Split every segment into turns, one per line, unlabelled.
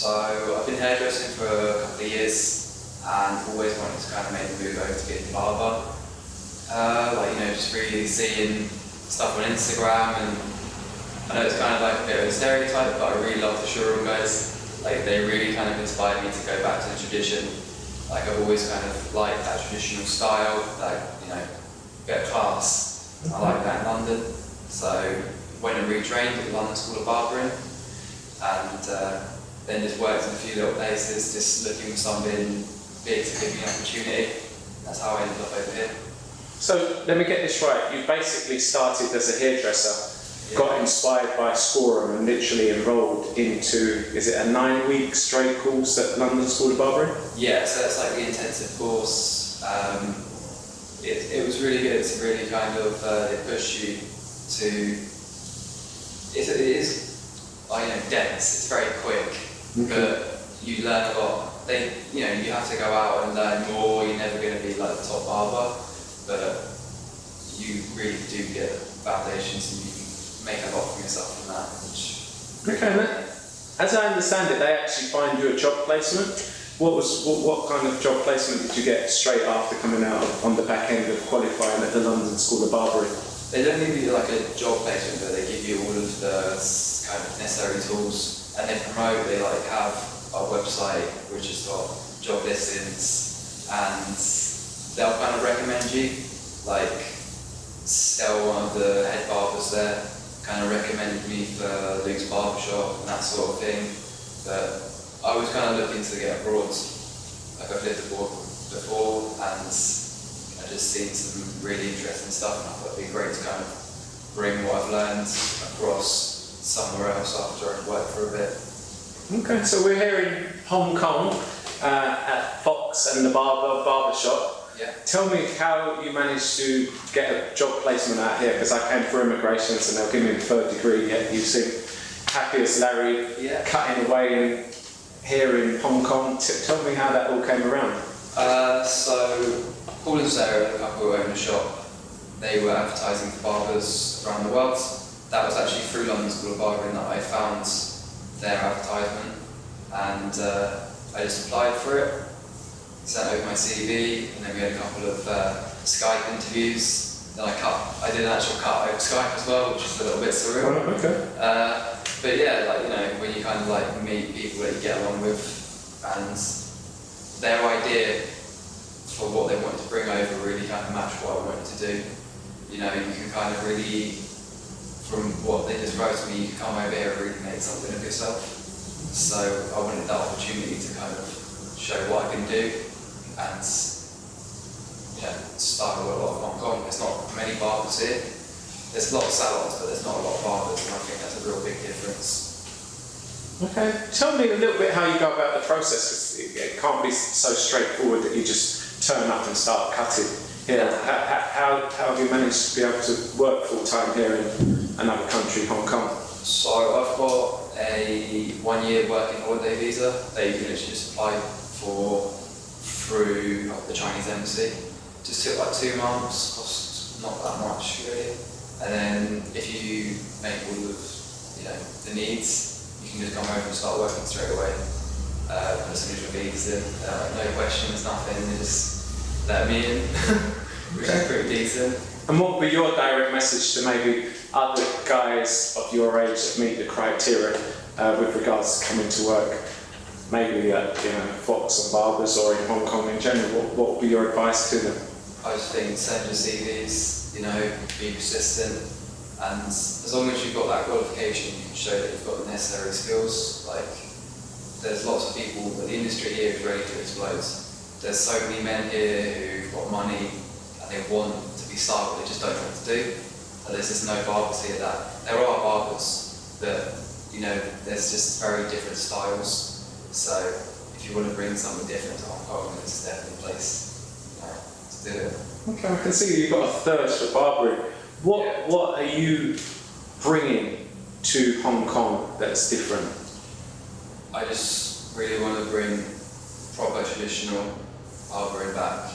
So I've been hairdressing for a couple of years and always wanted to kind of make the move over to being a barber. Just really seeing stuff on Instagram, and I know it's kind of like a bit of a stereotype, but I really love the showroom guys. Like, they really kind of inspired me to go back to the tradition. Like, I've always kind of liked that traditional style, like, bit of class. I like that in London. So went and retrained at the London School of Barbering, and then just worked in a few little places, just looking for something big to give me an opportunity. That's how I ended up over here.
So let me get this right, you basically started as a hairdresser,
Yeah.
got inspired by Scorum and literally enrolled into, is it a 9-week straight course at London School of Barbering?
Yeah, so that's like the intensive course. It was really good to really kind of they push you to, it is dense, it's very quick, but you learn a lot. You have to go out and learn more. You're never going to be like the top barber, but you really do get foundations and you can make a lot from yourself from that.
Okay, then. As I understand it, they actually find you a job placement. What kind of job placement did you get straight after coming out on the back end of qualifying at the London School of Barbering?
They don't give you like a job placement, but they give you all of the kind of necessary tools, and they promote. They like have a website which has got job listings, and they'll kind of recommend you. Like, Stell, one of the head barbers there, kind of recommended me for Luke's barbershop and that sort of thing. But I was kind of looking to get abroad. Like, I've lived abroad before, and I just seen some really interesting stuff, and I thought it'd be great to kind of bring what I've learned across somewhere else after I've worked for a bit.
Okay, so we're here in Hong Kong at Fox and the barbershop.
Yeah.
Tell me how you managed to get a job placement out here, because I came for immigration, so they'll give me the third degree, yet you seem happy as Larry, cutting away here in Hong Kong. Tell me how that all came around.
So Paul and Sarah, the couple who own the shop, they were advertising for barbers around the world. That was actually through London School of Barbering that I found their advertisement, and I just applied for it, sent over my CV, and then we had a couple of Skype interviews. Then I did an actual cut over Skype as well, which is a little bit surreal.
Oh, okay.
But yeah, when you kind of like meet people that you get along with, and their idea for what they wanted to bring over really kind of matched what I wanted to do. You can kind of really, from what they described to me, you can come over here and really make something of yourself. So I wanted that opportunity to kind of show what I can do, and start with a lot of Hong Kong. There's not many barbers here. There's a lot of salons, but there's not a lot of barbers, and I think that's a real big difference.
Okay, tell me a little bit how you go about the process, because it can't be so straightforward that you just turn up and start cutting. How have you managed to be able to work full time here in another country, Hong Kong?
So I've got a 1-year working holiday visa that you can literally just apply for through the Chinese embassy. Just took like 2 months, cost not that much really. And then if you make all of the needs, you can just come over and start working straight away. Put some initial fees in, no questions, nothing, they just let me in, which is pretty decent.
And what would be your direct message to maybe other guys of your age that meet the criteria with regards to coming to work, maybe at Fox and Barbers or in Hong Kong in general? What would be your advice to them?
I just think send your CVs, be persistent, and as long as you've got that qualification, you can show that you've got the necessary skills. Like, there's lots of people, but the industry here is ready to explode. There's so many men here who've got money and they want to be started, but they just don't know what to do. And there's just no barbers here that, there are barbers, but there's just very different styles. So if you want to bring something different to Hong Kong, this is definitely a place to do it.
Okay, I can see you've got a thirst for barbering. What are you bringing to Hong Kong that's different?
I just really want to bring proper traditional barbering back.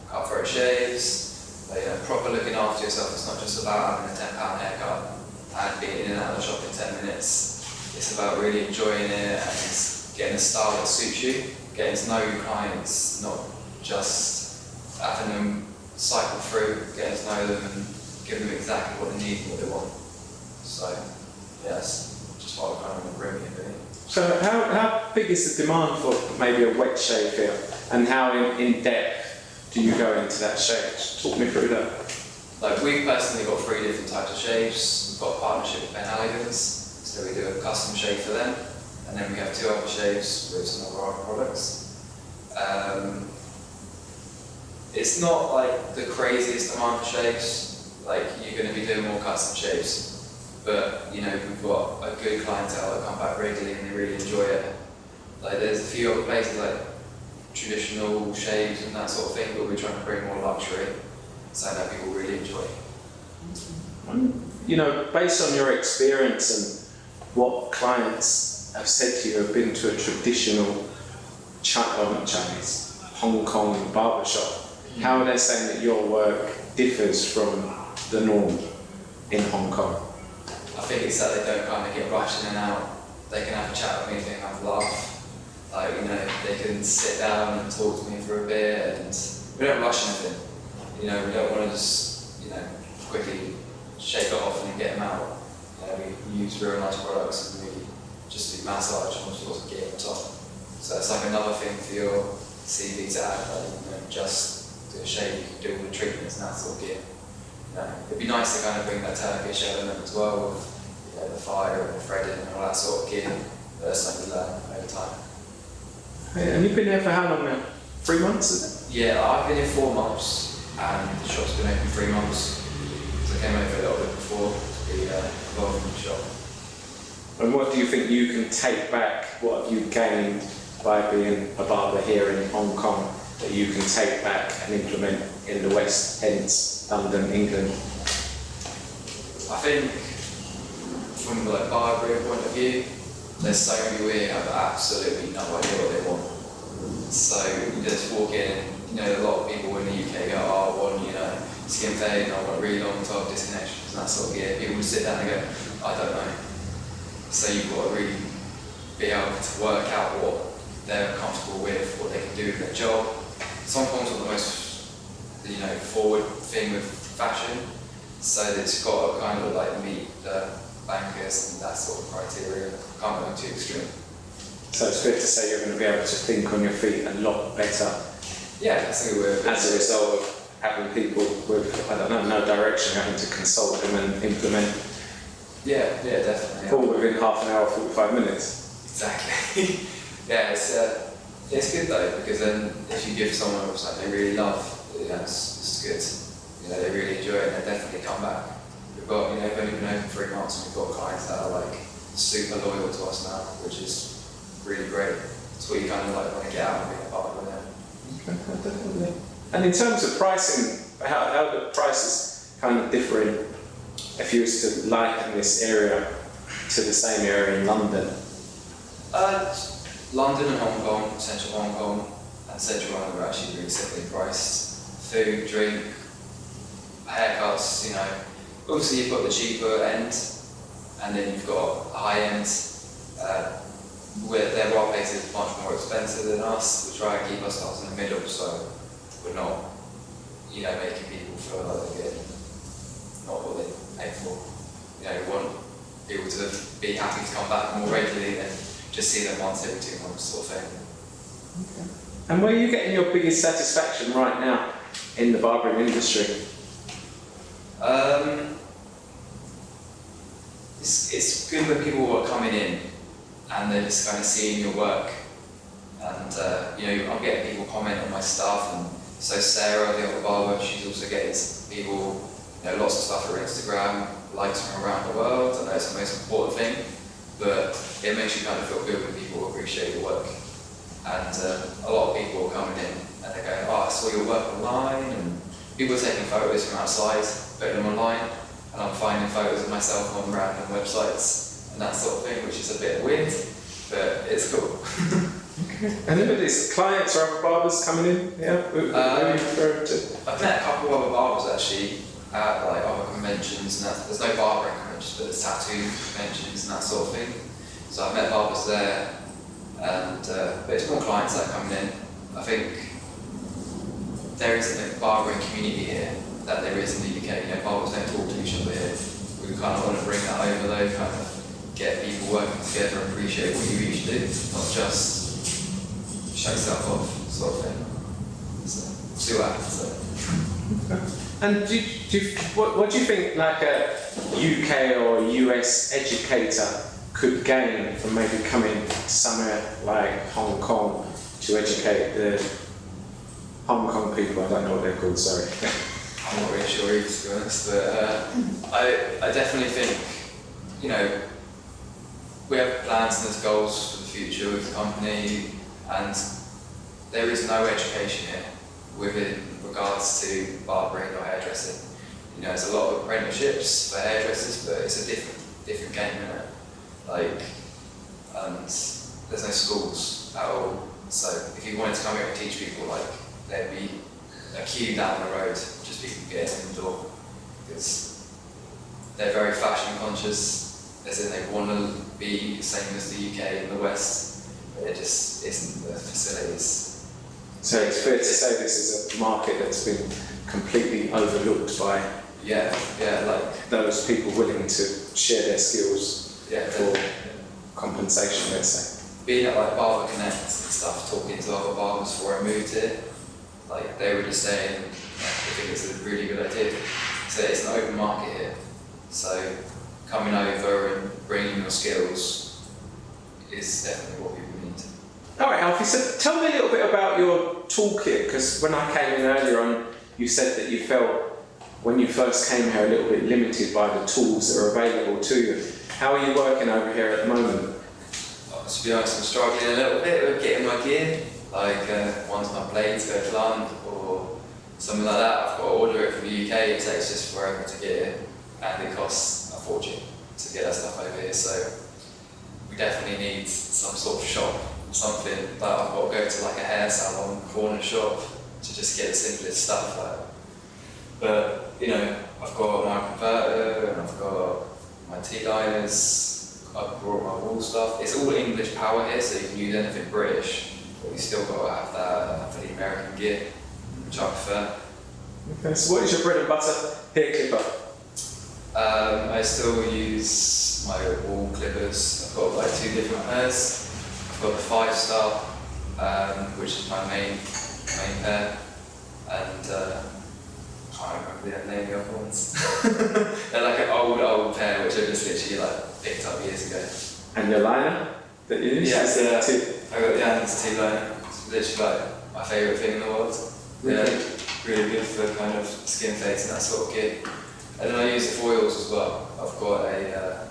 Cutthroat shaves, proper looking after yourself. It's not just about having a £10 haircut and being in and out of the shop in 10 minutes. It's about really enjoying it and getting a style that suits you, getting to know your clients, not just having them cycle through, getting to know them and giving them exactly what they need and what they want. So, yes, just what I kind of want to bring in, really.
So how big is the demand for maybe a wet shave here, and how in depth do you go into that shave? Talk me through that.
Like, we've personally got 3 different types of shaves. We've got a partnership with Ben Halligan's, so we do a custom shave for them, and then we have 2 other shaves with some of our products. It's not like the craziest demand for shaves, like you're going to be doing more custom shaves, but you know, we've got a good clientele that come back regularly and they really enjoy it. Like, there's a few other places like traditional shaves and that sort of thing, but we're trying to bring more luxury, so that people really enjoy.
You know, based on your experience and what clients have said to you, have been to a traditional Chinese, Hong Kong barbershop, how are they saying that your work differs from the norm in Hong Kong?
I think it's that they don't kind of get rushed in and out. They can have a chat with me, they can have a laugh. Like, you know, they can sit down and talk to me for a bit, and we don't rush anything. You know, we don't want to just, you know, quickly shake it off and get them out. You know, we use real nice products and we just do massage and all sorts of gear on top. So it's like another thing for your CV to add, like, you know, just do a shave, you can do all the treatments and that sort of gear. You know, it'd be nice to kind of bring that Turkish element as well, with, you know, the fire and the threading and all that sort of gear. That's something you learn over time.
And you've been there for how long now? 3 months, is it?
Yeah, I've been here 4 months, and the shop's been open 3 months. So I came over a little bit before to be involved in the shop.
And what do you think you can take back? What have you gained by being a barber here in Hong Kong that you can take back and implement in the West, hence London, England?
I think from like barbering point of view, there's so many we have absolutely no idea what they want. So you just walk in, you know, a lot of people in the UK go, oh, I want, you know, skin fade, and I want really long top disconnections and that sort of gear. People sit down and go, I don't know. So you've got to really be able to work out what they're comfortable with, what they can do with their job. Hong Kong's not the most, you know, forward thing with fashion, so it's got to kind of like meet the bankers and that sort of criteria. Can't go too extreme.
So it's fair to say you're going to be able to think on your feet a lot better.
Yeah, I think we're
as a result of having people with, I don't know, no direction, having to consult them and implement.
Yeah, definitely.
All within half an hour, 45 minutes.
Exactly. Yeah, it's good though, because then if you give someone something they really love, you know, it's good. You know, they really enjoy it and they definitely come back. We've got, you know, we've only been open 3 months and we've got clients that are like super loyal to us now, which is really great. It's what you kind of like want to get out and be a part of them.
Okay, definitely. And in terms of pricing, how the prices kind of differing if you was to liken this area to the same area in London?
London and Hong Kong, central Hong Kong and central London are actually really simply priced. Food, drink, haircuts, you know. Obviously you've got the cheaper end and then you've got a high end. Where there are places much more expensive than us. We try and keep ourselves in the middle, so we're not, you know, making people feel like they're getting not what they pay for. You know, we want people to be happy to come back more regularly than just see them once every 2 months sort of thing.
Okay. And where are you getting your biggest satisfaction right now in the barbering industry?
It's good when people are coming in and they're just kind of seeing your work. And you know, I'm getting people comment on my stuff, and so Sarah, the other barber, she's also getting people, you know, lots of stuff on Instagram, likes from around the world. I know it's the most important thing, but it makes you kind of feel good when people appreciate your work. And a lot of people are coming in and they're going, oh, I saw your work online, and people are taking photos from outside, putting them online, and I'm finding photos of myself on random websites and that sort of thing, which is a bit weird, but it's cool.
Okay. And who are these clients or other barbers coming in? Yeah, who are you referring to?
I've met a couple of other barbers actually at like other conventions, and there's no barbering conventions, but there's tattoo conventions and that sort of thing. So I've met barbers there, and but it's more clients that are coming in. I think there isn't a barbering community here that there is in the UK. You know, barbers don't talk to each other here. We kind of want to bring that over though, kind of get people working together and appreciate what you each do, not just show yourself off sort of thing. So, see what happens there.
And what do you think like a UK or US educator could gain from maybe coming to somewhere like Hong Kong to educate the Hong Kong people? I don't know what they're called, sorry.
I'm not really sure either, to be honest, but I definitely think, you know, we have plans and there's goals for the future with the company, and there is no education here within regards to barbering or hairdressing. You know, there's a lot of apprenticeships for hairdressers, but it's a different game, isn't it? Like, and there's no schools at all. So if you wanted to come here and teach people, like, there'd be a queue down the road, just people getting in the door, because they're very fashion conscious, as in they want to be the same as the UK and the West, but it just isn't the facilities.
So it's fair to say this is a market that's been completely overlooked by
like
those people willing to share their skills for compensation, let's say.
Being at like Barber Connect and stuff, talking to other barbers before I moved here, like they were just saying, I think it's a really good idea. So it's an open market here. So coming over and bringing your skills is definitely what people need.
All right, Alfie, so tell me a little bit about your toolkit, because when I came in earlier on, you said that you felt when you first came here a little bit limited by the tools that are available to you. How are you working over here at the moment?
To be honest, I'm struggling a little bit with getting my gear. Like, once my blades go blunt or something like that, I've got to order it from the UK. It takes just forever to get it, and it costs a fortune to get that stuff over here. So we definitely need some sort of shop, something that I've got to go to, like a hair salon, corner shop, to just get the simplest stuff. Like. But you know, I've got my converter and I've got my T-liners. I've brought my wall stuff. It's all English power here, so you can use anything British, but you still got to have that for the American gear, which I prefer.
Okay, so what is your bread and butter hair clipper?
I still use my wall clippers. I've got like 2 different pairs. I've got the 5-star, which is my main pair, and I can't remember the name of the other ones. They're like an old pair, which I just literally like picked up years ago.
And your liner that you use?
Yeah, I got the Hans T-liner. It's literally like my favourite thing in the world.
Really?
Yeah, really good for kind of skin fades and that sort of gear. And then I use the foils as well. I've got a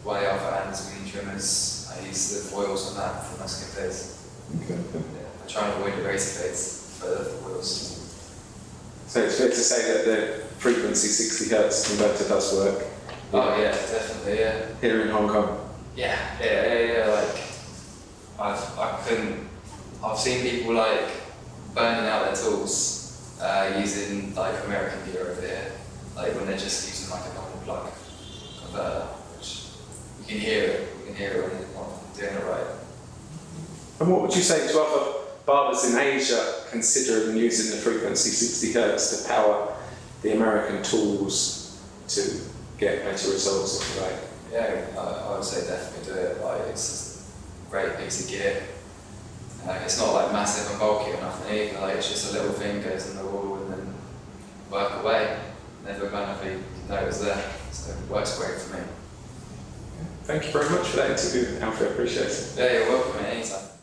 one of the other Hans mini trimmers. I use the foils on that for my skin fades.
Okay.
Yeah, I try and avoid the razor fades for the foils.
So it's fair to say that the frequency 60 Hz converter does work.
Oh yeah, definitely, yeah.
Here in Hong Kong.
Yeah. Like I've seen people like burning out their tools using like American gear over here, like when they're just using like a normal plug converter, which you can hear it when you're not doing it right.
And what would you say to other barbers in Asia considering using the frequency 60 Hz to power the American tools to get better results, if you like?
Yeah, I would say definitely do it. Like, it's a great piece of gear. It's not like massive and bulky or nothing either. Like, it's just a little thing goes in the wall and then work away. Never gonna be know it's there. So it works great for me.
Thank you very much for that interview, Alfie. I appreciate it.
Yeah, you're welcome anytime.